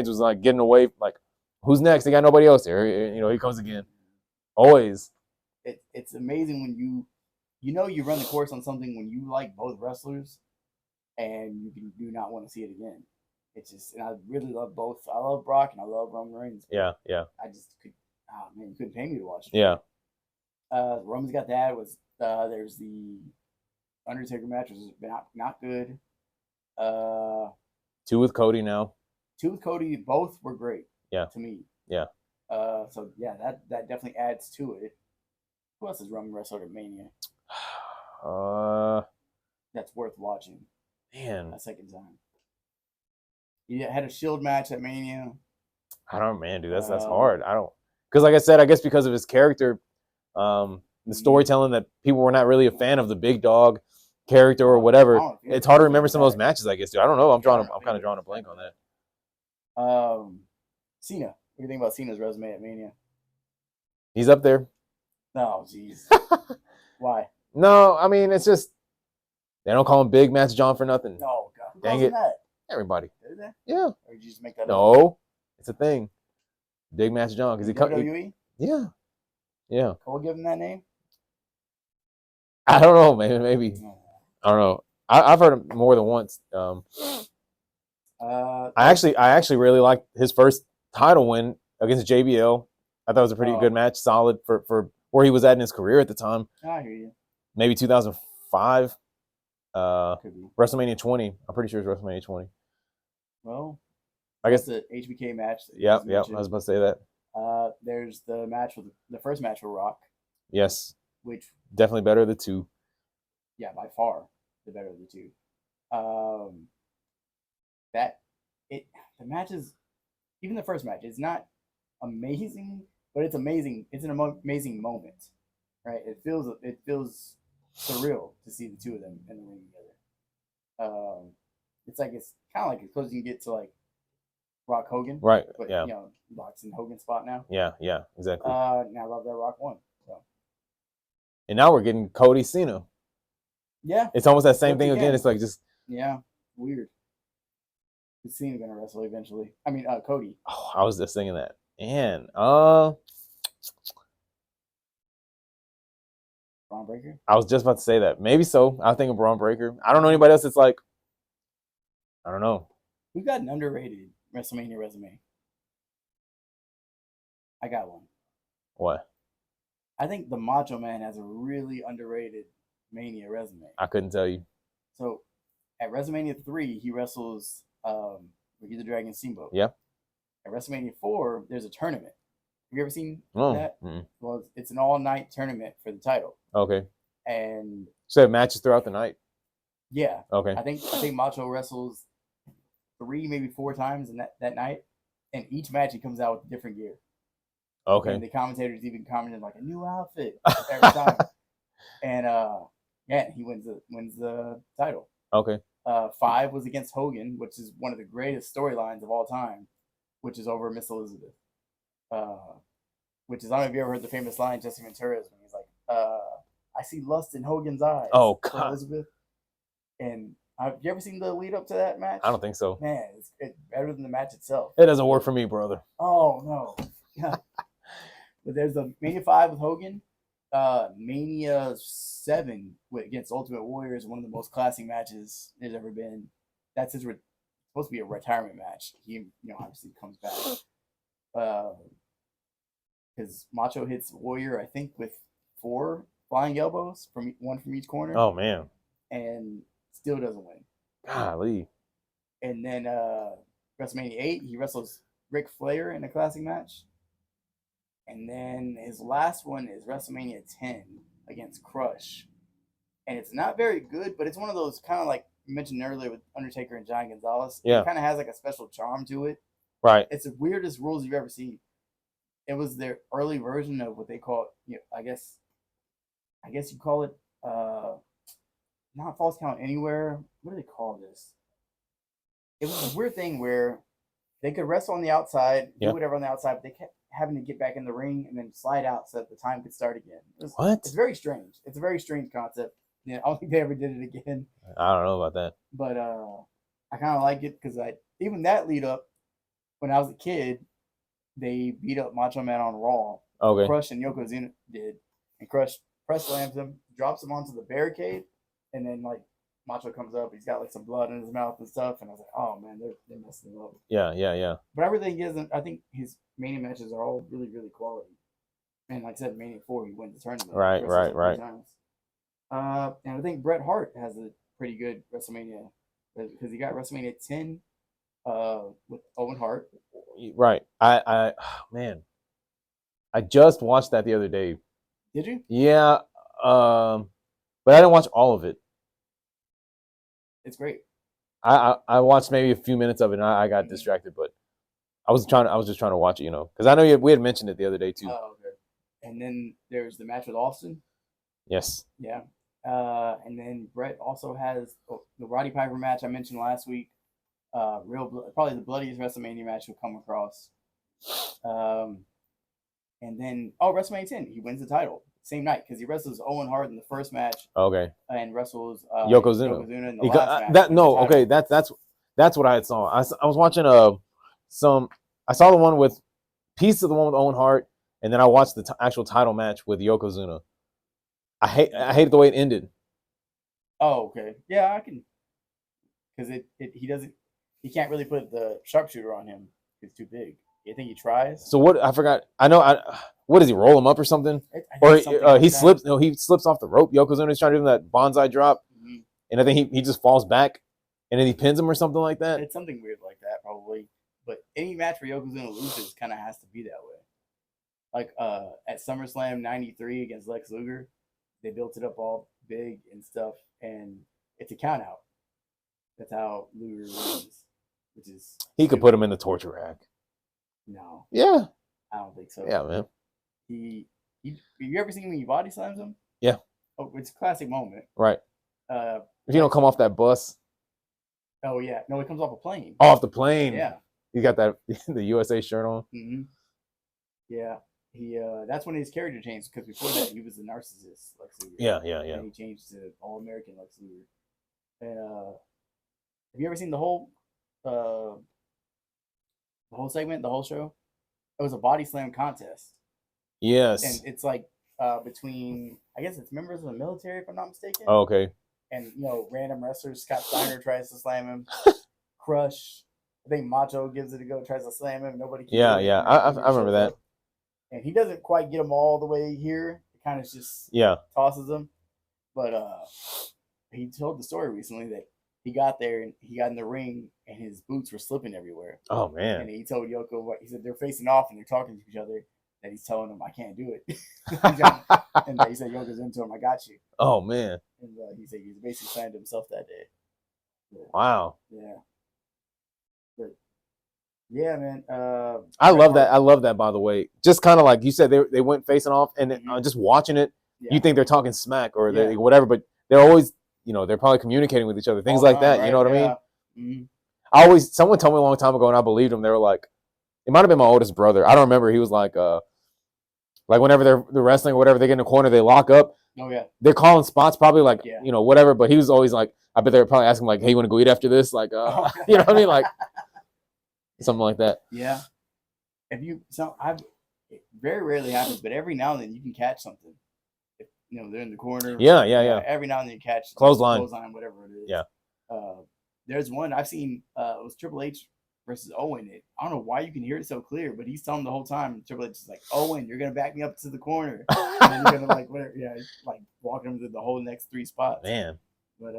was like getting away, like who's next? They got nobody else here. He comes again. Always. It's amazing when you run the course on something when you like both wrestlers, and you do not want to see it again. It's just, and I really love both. I love Brock and I love Roman Reigns. Yeah. I just could. Oh man, you couldn't pay me to watch it. Yeah. Roman's got that. There's the Undertaker match, which has been not good. 2 with Cody now. 2 with Cody, both were great. Yeah. To me. Yeah. So yeah, that definitely adds to it. Who else has Roman wrestled at Mania? That's worth watching. Man. A second time. He had a Shield match at Mania. I don't, man, dude. That's hard. I don't, because like I said, I guess because of his character, the storytelling that people were not really a fan of the big dog character or whatever. It's hard to remember some of those matches. I guess, dude. I don't know. I'm kind of drawing a blank on that. Cena. What do you think about Cena's resume at Mania? He's up there. Oh, jeez. Why? No, I mean it's just they don't call him Big Match John for nothing. No, God. Who dang it. That? Everybody. Did they? Yeah. Or did you just make that up? No, it's a thing. Big Match John because he WWE. Yeah. Yeah. Cole give him that name? I don't know, man. Maybe. I don't know. I've heard it more than once. I actually really liked his first title win against JBL. I thought it was a pretty good match, solid for where he was at in his career at the time. I hear you. Maybe 2005. WrestleMania 20. I'm pretty sure it's WrestleMania 20. Well, I guess the HBK match. Yeah. I was about to say that. There's the match with the first match with Rock. Yes. Which definitely better of the two. Yeah, by far the better of the two. The matches, even the first match, is not amazing, but it's amazing. It's an amazing moment, right? It feels surreal to see the two of them in the ring together. It's kind of like as close as you can get to like Rock Hogan, right? But yeah, Rock's in Hogan's spot now. Yeah, exactly. And I love that Rock won. So. And now we're getting Cody Cena. Yeah, it's almost that same thing again. It's like just weird. Is Cena gonna wrestle eventually? I mean, Cody. Oh, I was just thinking that. Man, Braun Breaker. I was just about to say that. Maybe so. I think of Braun Breaker. I don't know anybody else that's like, I don't know. Who got an underrated WrestleMania resume? I got one. What? I think the Macho Man has a really underrated Mania resume. I couldn't tell you. So at WrestleMania 3, he wrestles Ricky the Dragon Steamboat. Yeah. At WrestleMania 4, there's a tournament. Have you ever seen Oh. that? Mm-mm. Well, it's an all-night tournament for the title. Okay. And So they have matches throughout the night. yeah, Okay. I think Macho wrestles 3, maybe 4 times in that night, and each match he comes out with different gear. Okay. And the commentators even commented like a new outfit every time. And yeah, he wins the title. Okay. 5 was against Hogan, which is one of the greatest storylines of all time, which is over Miss Elizabeth. Which is, I don't know if you ever heard the famous line Jesse Ventura's when he's like, I see lust in Hogan's eyes. Oh, for God. Elizabeth. And have you ever seen the lead up to that match? I don't think so. Man, it's better than the match itself. It doesn't work for me, brother. Oh no. Yeah. But there's the Mania 5 with Hogan. Mania 7 against Ultimate Warrior is one of the most classic matches there's ever been. That's his supposed to be a retirement match. He, obviously comes back. Because Macho hits Warrior, I think, with 4 flying elbows one from each corner. Oh man. And still doesn't win. Golly. And then WrestleMania 8, he wrestles Ric Flair in a classic match. And then his last one is WrestleMania 10 against Crush. And it's not very good, but it's one of those kind of like you mentioned earlier with Undertaker and Giant Gonzalez. Yeah. It kind of has like a special charm to it. Right. It's the weirdest rules you've ever seen. It was their early version of what they call, I guess you call it not false count anywhere. What do they call this? It was a weird thing where they could wrestle on the outside, do whatever on the outside, but they kept having to get back in the ring and then slide out so that the time could start again. What? It's very strange. It's a very strange concept. I don't think they ever did it again. I don't know about that. But I kind of like it because even that lead up, when I was a kid, they beat up Macho Man on Raw. Okay. Crush and Yokozuna did. And Crush press slams him, drops him onto the barricade, and then like Macho comes up, he's got like some blood in his mouth and stuff, and I was like, oh man, they're messing him up. Yeah. But everything isn't. I think his Mania matches are all really, really quality. And like I said, Mania 4, he wins the tournament. Right. Times. And I think Bret Hart has a pretty good WrestleMania because he got WrestleMania 10 with Owen Hart. Right. Man, I just watched that the other day. Did you? Yeah. But I didn't watch all of it. It's great. I watched maybe a few minutes of it and I got distracted, but I was just trying to watch it, because I know we had mentioned it the other day too. Oh, okay. And then there's the match with Austin. Yes. Yeah. And then Bret also has the Roddy Piper match I mentioned last week. Probably the bloodiest WrestleMania match you'll come across. And then WrestleMania 10, he wins the title same night because he wrestles Owen Hart in the first match. Okay. And wrestles Yokozuna in the last match. That's what I had saw. I was watching I saw the one with piece of the one with Owen Hart, and then I watched the actual title match with Yokozuna. I hated the way it ended. Oh, okay. Yeah, I can, because he can't really put the sharpshooter on him. It's too big. You think he tries? So what? I forgot. What does he roll him up or something? Or he slips. No, he slips off the rope. Yokozuna's trying to do that bonsai drop, and I think he just falls back, and then he pins him or something like that. It's something weird like that probably. But any match where Yokozuna loses kind of has to be that way. Like at SummerSlam '93 against Lex Luger, they built it up all big and stuff, and it's a count out. That's how Luger wins, which is he could put him in the torture rack. No. Yeah. I don't think so. Yeah, man. Have you ever seen when he body slams him? Yeah. Oh, it's a classic moment. Right. If you don't come off that bus. Oh yeah. No, he comes off a plane. Off the plane. Yeah. He got the USA shirt on. Mm-hmm. Yeah. He that's when his character changed because before that he was a narcissist Lex Luger. Yeah. And he changed to All American Lex Luger. And have you ever seen the whole segment, the whole show? It was a body slam contest. Yes. And it's like between, I guess it's members of the military, if I'm not mistaken. Oh, okay. And random wrestlers. Scott Steiner tries to slam him. Crush. I think Macho gives it a go, tries to slam him. Nobody can. Yeah, do it, yeah. and I Cody remember shows that. up. And he doesn't quite get him all the way here. It kind of just tosses him. But he told the story recently that he got there and he got in the ring and his boots were slipping everywhere. Oh man! And he told Yoko what he said. They're facing off and they're talking to each other. That he's telling him, "I can't do it." And he said, "Yoko's into him. I got you." Oh man! And he said he was basically signed to himself that day. But, wow. Yeah. But yeah, man. I love that. I love that. By the way, just kind of like you said, they went facing off, and just watching it, you think they're talking smack or they whatever, but they're always, they're probably communicating with each other, things like that. Right? You know what I mean? Mm-hmm. Someone told me a long time ago, and I believed them. They were like, it might have been my oldest brother. I don't remember. He was like whenever they're wrestling or whatever, they get in the corner, they lock up. Oh yeah. They're calling spots, probably like whatever. But he was always like, I bet they're probably asking like, "Hey, you want to go eat after this?" Like, you know what I mean? Like something like that. Yeah. I've it very rarely happens, but every now and then you can catch something. If, they're in the corner. Yeah. Every now and then you catch clothesline, whatever it is. Yeah. There's one I've seen. It was Triple H versus Owen. I don't know why you can hear it so clear, but he's telling the whole time. Triple H is like, "Owen, you're gonna back me up to the corner, and you're gonna like whatever." Yeah, like walking him to the whole next 3 spots. Man. But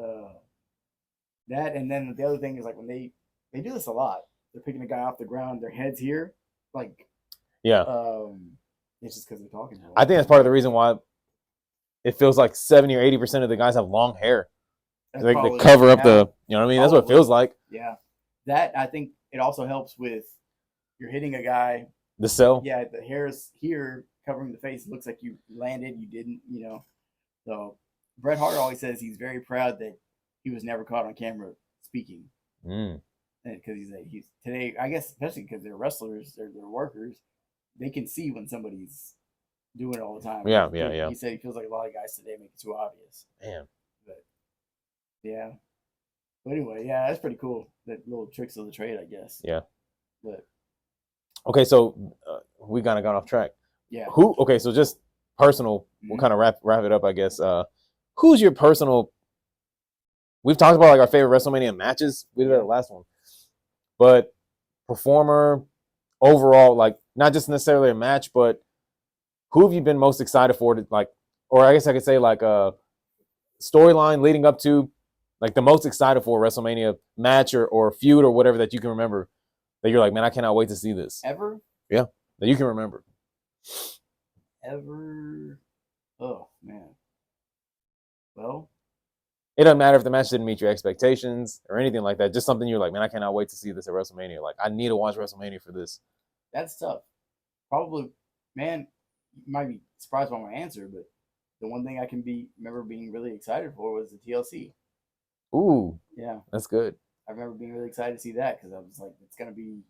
that, and then the other thing is like when they do this a lot. They're picking a guy off the ground. Their head's here, like yeah. It's just because they're talking. I think that's part of the reason why it feels like 70 or 80% of the guys have long hair. They cover up the, you know what I mean? That's what it feels like. Yeah, that I think it also helps with you're hitting a guy. The cell. Yeah, the hair's here covering the face. It looks like you landed, you didn't. So Bret Hart always says he's very proud that he was never caught on camera speaking. Because he's today, I guess, especially because they're wrestlers, they're workers, they can see when somebody's doing it all the time. Yeah. He said he feels like a lot of guys today make it too obvious. Damn. But yeah. But anyway, yeah, that's pretty cool. That little tricks of the trade, I guess. Yeah. But okay, so we kind of got off track. Yeah. Okay, so just personal. We'll kind of wrap it up, I guess. Who's your personal? We've talked about like our favorite WrestleMania matches. We did that last one. But performer, overall, like not just necessarily a match, but who have you been most excited for to like, or I guess I could say like a storyline leading up to like the most excited for a WrestleMania match or feud or whatever that you can remember that you're like, man, I cannot wait to see this. Ever? Yeah, that you can remember. Ever? Oh, man. Well, it doesn't matter if the match didn't meet your expectations or anything like that. Just something you're like, man, I cannot wait to see this at WrestleMania. Like, I need to watch WrestleMania for this. That's tough. Probably, man, you might be surprised by my answer, but the one thing I can remember being really excited for was the TLC. Ooh. Yeah. That's good. I remember being really excited to see that because I was like, it's going to be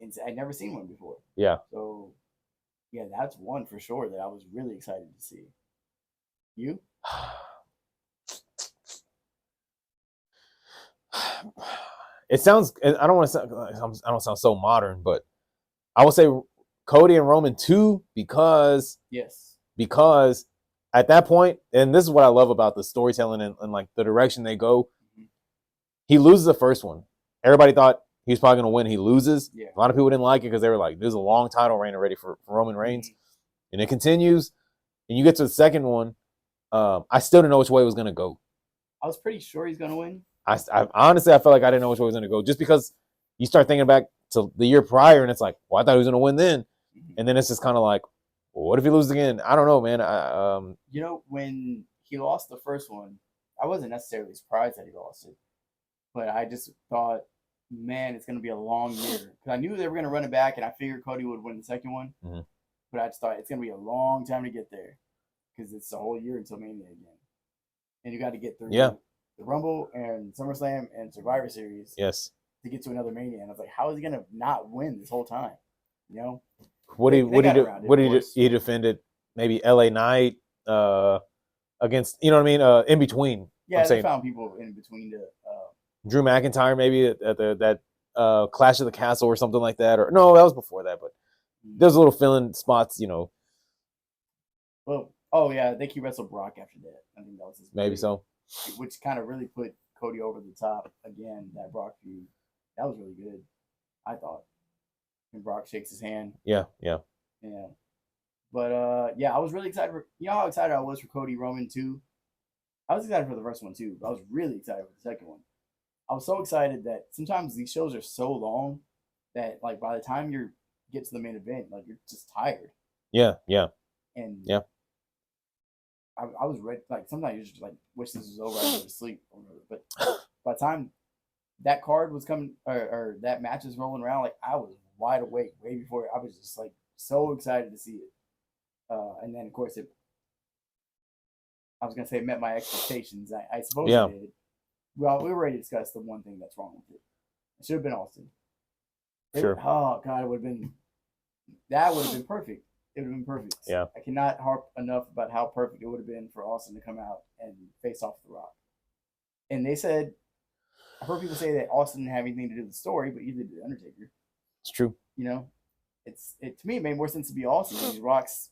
insane. I'd never seen one before. Yeah. So, yeah, that's one for sure that I was really excited to see. You? It sounds. I don't want to. I don't sound so modern, but I would say Cody and Roman 2 because at that point, and this is what I love about the storytelling and like the direction they go. Mm-hmm. He loses the first one. Everybody thought he was probably going to win. He loses. Yeah. A lot of people didn't like it because they were like, "There's a long title reign already for Roman Reigns," and it continues. And you get to the second one. I still didn't know which way it was going to go. I was pretty sure he's going to win. I honestly, I felt like I didn't know which way it was going to go just because you start thinking back to the year prior and it's like, well, I thought he was going to win then. Mm-hmm. And then it's just kind of like, well, what if he loses again? I don't know, man. When he lost the first one, I wasn't necessarily surprised that he lost it. But I just thought, man, it's going to be a long year. Because I knew they were going to run it back and I figured Cody would win the second one. Mm-hmm. But I just thought it's going to be a long time to get there. Because it's a whole year until Mania again. And you got to get through the Rumble and SummerSlam and Survivor Series. Yes. To get to another Mania. And I was like, how is he going to not win this whole time? You know? He defended maybe LA Knight against, you know what I mean? In between. Yeah, they found people in between the Drew McIntyre maybe at that Clash of the Castle or something like that. Or no, that was before that, but there's little fill-in spots, you know. Well, oh yeah, I think he wrestled Brock after that. I think that was his Maybe big, so. which kind of really put Cody over the top again. That Brock feud, that was really good. I thought. And Brock shakes his hand. Yeah, yeah. Yeah. But yeah, I was really excited for you know how excited I was for Cody Roman too. I was excited for the first one too, but I was really excited for the second one. I was so excited that sometimes these shows are so long that like by the time you get to the main event, like you're just tired. Yeah, yeah, And yeah. I was ready. Like sometimes you just like wish this was over. I go to sleep. Or whatever. But by the time that card was coming or that match is rolling around, like I was wide awake way before. I was just like so excited to see it. And then of course I was gonna say it met my expectations. I suppose Yeah. it did. Well, we were ready to discuss the one thing that's wrong with it. It should have been Austin. Sure. Oh God, it would have been that would have been perfect. It would have been perfect. Yeah. I cannot harp enough about how perfect it would have been for Austin to come out and face off The Rock. And they said, I've heard people say that Austin didn't have anything to do with the story, but you did the Undertaker. It's true. You know, to me it made more sense to be Austin because he's Rock's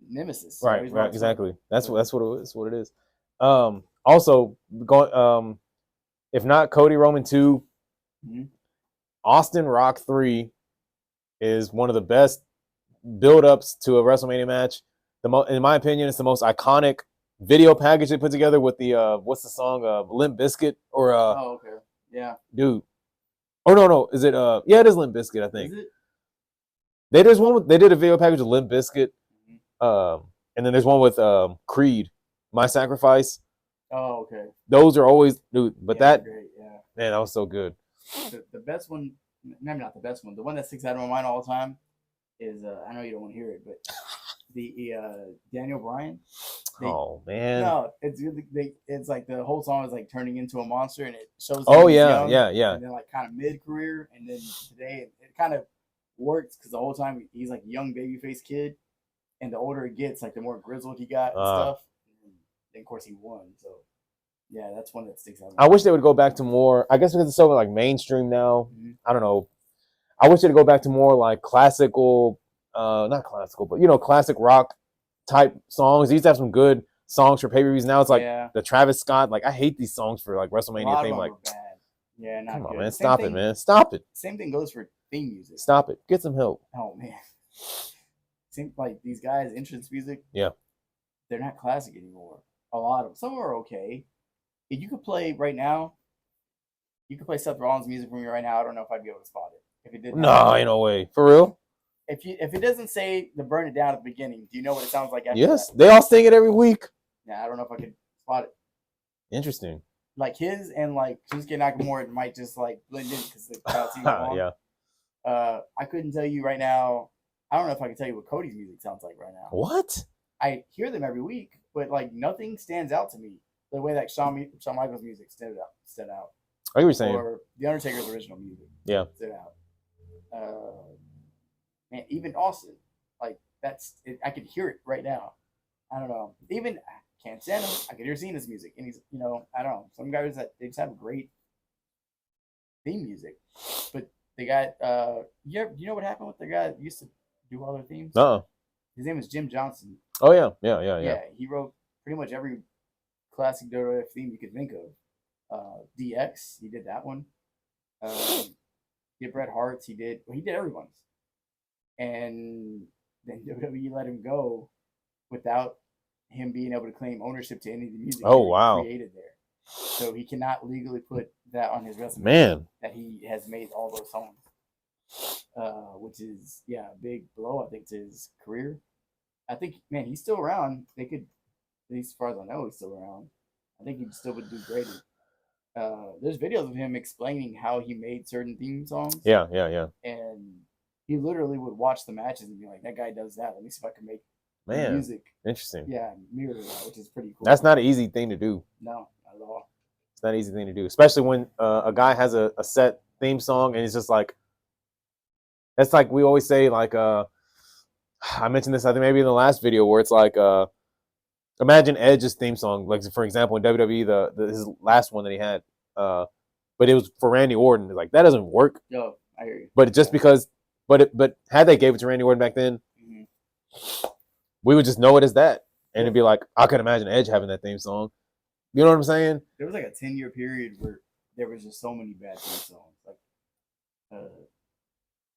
nemesis. Right, He's right, Rock's exactly. That's So- what it is. Also going if not Cody Roman 2, Mhm. Austin Rock 3 is one of the best build-ups to a WrestleMania match. In my opinion, it's the most iconic video package they put together with the what's the song? Limp Bizkit or Oh, okay. Yeah. dude. Oh no, is it yeah, it is Limp Bizkit, I think. Is it? They did a video package with Limp Bizkit. Mhm. And then there's one with Creed, My Sacrifice. Oh, okay. Those are always dude, but Yeah, that great. Yeah. man, that was so good. The best one, maybe not the best one. The one that sticks out of my mind all the time is I know you don't want to hear it, but the Daniel Bryan. Oh man. No, it's like the whole song is like turning into a monster, and it shows. Oh he's yeah, young, yeah. And then like kind of mid career, and then today it kind of works because the whole time he's like a young babyface kid, and the older it gets, like the more grizzled he got and stuff. And then of course he won, so yeah, that's one that sticks out. I wish they would go back to more. I guess because it's so like mainstream now. Mhm. I don't know. I wish they'd go back to more like classical, not classical, but classic rock type songs. They used to have some good songs for pay-per-views. Now it's like the Travis Scott. Like I hate these songs for like A lot WrestleMania of thing. them Like, were bad. Yeah, not come on, good. man, Same stop it, thing- man, stop it, Same thing goes for theme music. stop it. Get some help. Oh man, seems like these guys' entrance music. Yeah. They're not classic anymore. A lot of them. Some are okay. If you could play right now, you could play Seth Rollins' music for me right now. I don't know if I'd be able to spot it. If it didn't. No, ain't no way. For real? If it doesn't say the burn it down at the beginning, do you know what it sounds like after Yes, that? they all sing it every week. Yeah, I don't know if I could spot it. Interesting. Like his and like Shinsuke Nakamura might just like blend in because the crowd seems long. Yeah. I couldn't tell you right now. I don't know if I can tell you what Cody's music sounds like right now. What? I hear them every week, but like nothing stands out to me the way that Shawn Michaels' music stood out. I hear what you're saying. Or the Undertaker's original music. Yeah. Stood out. Man, even Austin, like I could hear it right now. I don't know. Even can't stand him. I could hear Cena's music, and he's I don't know. Some guys that they just have great theme music, but they got you know what happened with the guy that used to do all their themes? His name is Jim Johnson. Oh yeah. He wrote pretty much every classic WWF theme you could think of. DX, he did that one. He did Bret Hart's. He did everyone's. And then WWE let him go without him being able to claim ownership to any of the music he created there. So he cannot legally put that on his resume. Man, that he has made all those songs. Which is a big blow, I think, to his career. I think, man, he's still around. They could, at least as far as I know, he's still around. I think he still would do great. There's videos of him explaining how he made certain theme songs. Yeah. And he literally would watch the matches and be like, "That guy does that. Let me see if I can make music." Interesting. Yeah, mirror that, which is pretty cool. That's not an easy thing to do. No, not at all. It's not an easy thing to do, especially when a guy has a set theme song and it's just like, that's like we always say, like I mentioned this I think maybe in the last video where it's like imagine Edge's theme song, like for example in WWE his last one that he had, but it was for Randy Orton. Like that doesn't work. Yo, I hear you. But just because, but had they gave it to Randy Orton back then, we would just know it as that. and it'd be like I could imagine Edge having that theme song. You know what I'm saying? There was like a 10-year period where there was just so many bad theme songs.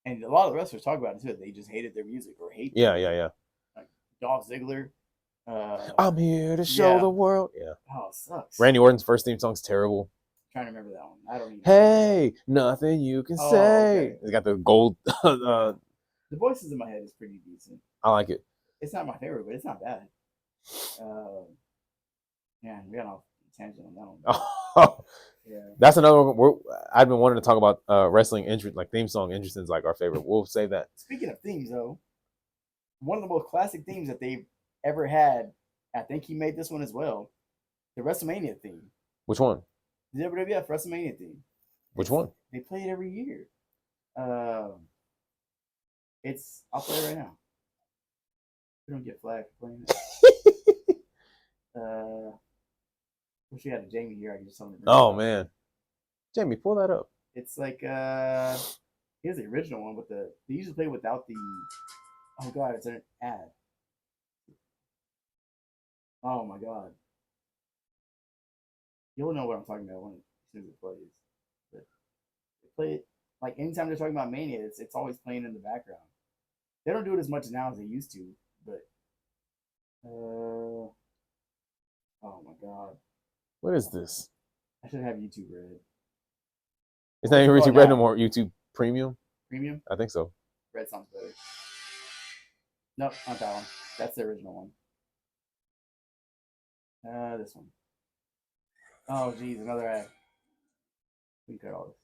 And a lot of the wrestlers talk about it too. They just hated their music or hate. Yeah. Like Dolph Ziggler. I'm here to show the world. Yeah. Oh, it sucks. Randy Orton's first theme song's terrible. I'm trying to remember that one. I don't even. Hey, nothing you can say. Okay. It's got the gold. The voices in my head is pretty decent. I like it. It's not my favorite, but it's not bad. Yeah, we got off tangent on that one. Oh, yeah. That's another one. I've been wanting to talk about wrestling interest, like theme song interests, like our favorite. We'll save that. Speaking of themes, though, one of the most classic themes that they've ever had, I think he made this one as well, the WrestleMania theme. Which one? The WWF WrestleMania theme. Which one? They play it every year. I'll play it right now. We don't get flagged for playing it. Wish we had a Jamie here. I could just tell him. Oh man, Jamie, pull that up. It's like here's the original one with they usually play without the. Oh god, it's an ad. Oh my god. You'll know what I'm talking about when as soon as it plays. But they play it like anytime they're talking about Mania, it's always playing in the background. They don't do it as much now as they used to, but oh my god. What is this? I should have YouTube Red. It's not even YouTube Red no more. YouTube Premium? Premium? I think so. Red sounds better. Nope, not that one. That's the original one. This one. Oh, geez, another ad. We can cut all this.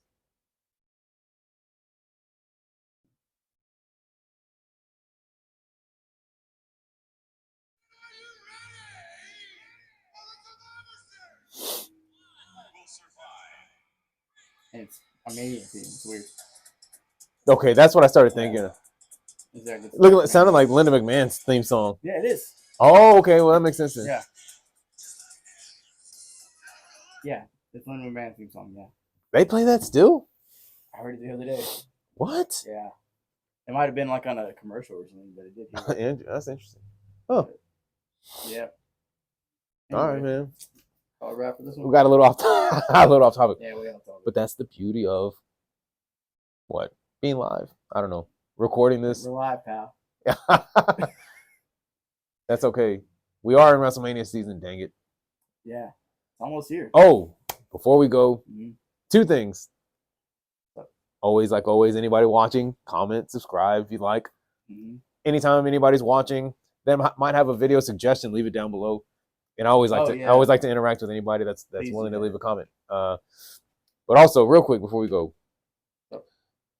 And it's amazing. It's weird. Okay, that's what I started thinking. Look, it sounded like Linda McMahon's theme song. Yeah, it is. Oh, okay. Well, that makes sense. Yeah. Yeah, it's Linda McMahon's theme song. Yeah. They play that still? I heard it the other day. What? Yeah. It might have been like on a commercial or something, but it did. That's interesting. Oh. Yeah. Anyway, all right, man. I'll wrap for this one. We got a little off topic. Yeah, we off topic. But that's the beauty of what? Being live. I don't know. Recording this. We're live, pal. That's okay. We are in WrestleMania season, dang it. Yeah. It's almost here. Oh, before we go, two things. Always, like always, anybody watching, comment, subscribe if you like. Anytime anybody's watching, they might have a video suggestion, leave it down below. And I always like to interact with anybody that's willing to leave a comment. But also, real quick before we go,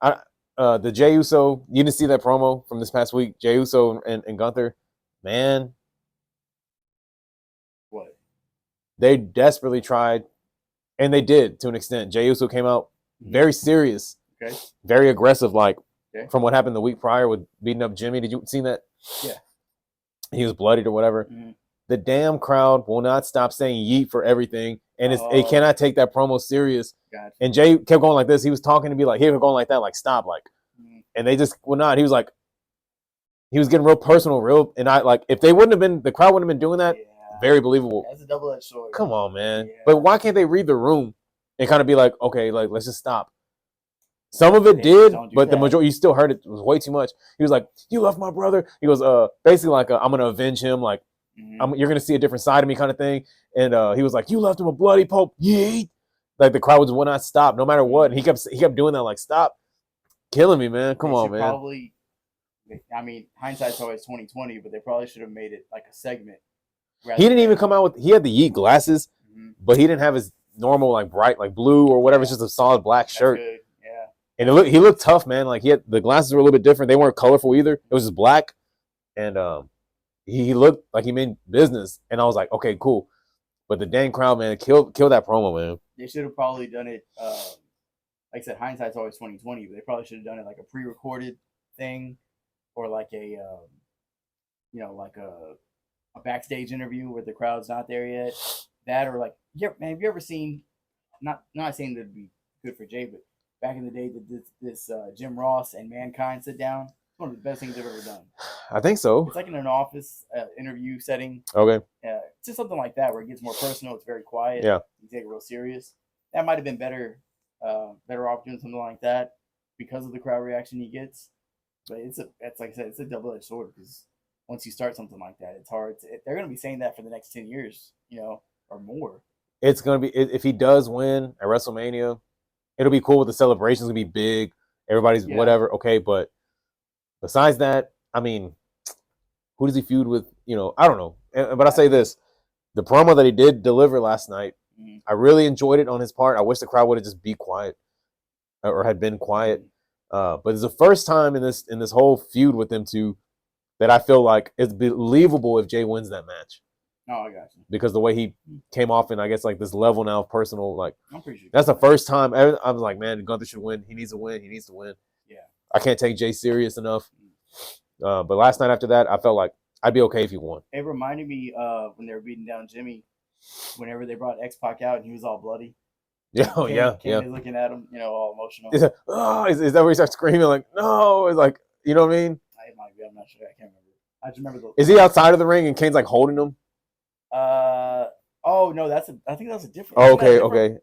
the Jey Uso, you didn't see that promo from this past week, Jey Uso and Gunther, man. What? They desperately tried, and they did to an extent. Jey Uso came out very serious, very aggressive, like from what happened the week prior with beating up Jimmy. Did you see that? Yeah. He was bloodied or whatever. The damn crowd will not stop saying yeet for everything, and they cannot take that promo serious. Gotcha. And Jay kept going like this. He was talking to me like, he was going like that, like stop, like, and they just would not. He was like, he was getting real personal, and I like, if they wouldn't have been, the crowd wouldn't have been doing that. Very believable. That's a double-edged sword. Come on, man. But why can't they read the room and kind of be like, okay, like let's just stop. Some of it did, but the majority, you still heard it was way too much. He was like, you left my brother. He goes, basically like, I'm gonna avenge him, like. You're gonna see a different side of me, kind of thing. And he was like, "You left him a bloody pope, yeet!" Like the crowd would not stop, no matter what. And he kept doing that, like, "Stop, killing me, man! Come on, man!" Probably, I mean, hindsight's always 20/20, but they probably should have made it like a segment. He didn't even come out with. He had the yeet glasses, but he didn't have his normal like bright like blue or whatever. It's just a solid black shirt. Good. Yeah. And he looked tough, man. Like the glasses were a little bit different. They weren't colorful either. It was just black, and he looked like he meant business, and I was like, okay, cool. But the dang crowd, man, killed that promo, man. They should have probably done it. Like I said, hindsight's always 20/20, but they probably should have done it like a pre-recorded thing, or like a, like a backstage interview where the crowd's not there yet. That or like, man, have you ever seen? Not saying that'd be good for Jay, but back in the day, this Jim Ross and Mankind sit down. It's one of the best things I've ever done. I think so. It's like in an office interview setting. Okay. Just something like that where it gets more personal. It's very quiet. Yeah. You take it real serious. That might have been better off doing something like that because of the crowd reaction he gets. But it's like I said, it's a double-edged sword because once you start something like that, it's hard. They're going to be saying that for the next 10 years, or more. It's going to be, if he does win at WrestleMania, it'll be cool. The celebration's going to be big. Everybody's whatever. Okay. But besides that, I mean, who does he feud with? I don't know. But I say this, the promo that he did deliver last night, I really enjoyed it on his part. I wish the crowd would have just be quiet or had been quiet. But it's the first time in this whole feud with them two that I feel like it's believable if Jay wins that match. Oh, I got you. Because the way he came off in, I guess, like this level now of personal, like, I'm pretty sure that's the first time I was like, man, Gunther should win. He needs to win. He needs to win. Yeah. I can't take Jay serious enough. But last night after that, I felt like I'd be okay if he won. It reminded me of when they were beating down Jimmy, whenever they brought X-Pac out and he was all bloody. Yeah, Kane is looking at him, all emotional. Is that where he starts screaming like, no? It's like, you know what I mean? It might be. I'm not sure. I can't remember. I just remember Is he outside of the ring and Kane's like holding him? Oh no, I think that's a different. Oh, okay.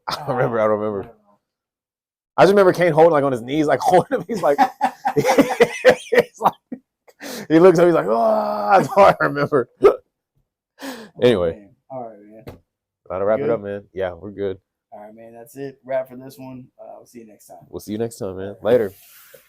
I don't remember. I just remember Kane holding like on his knees, like holding him. He's like, he's like, he looks up. He's like, oh, that's all I remember. Anyway, man. All right, man. Gotta wrap it up, man. Yeah, we're good. All right, man. That's it. Wrap for this one. We'll see you next time. We'll see you next time, man. Later.